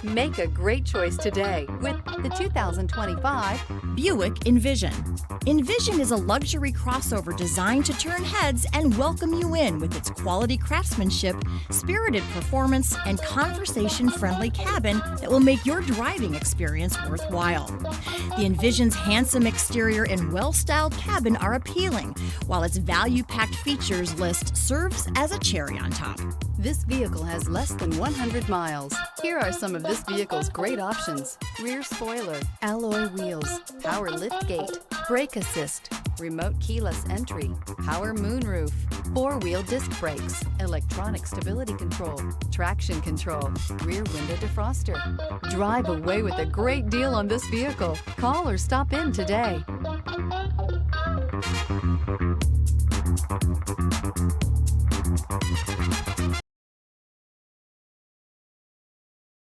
Make a great choice today with the 2025 Buick Envision. Envision is a luxury crossover designed to turn heads and welcome you in with its quality craftsmanship, spirited performance, and conversation-friendly cabin that will make your driving experience worthwhile. The Envision's handsome exterior and well-styled cabin are appealing, while its value-packed features list serves as a cherry on top. This vehicle has less than 100 miles. Here are some of this vehicle's great options: rear spoiler, alloy wheels, power lift gate, brake assist, remote keyless entry, power moonroof, four-wheel disc brakes, electronic stability control, traction control, rear window defroster. Drive away with a great deal on this vehicle. Call or stop in today.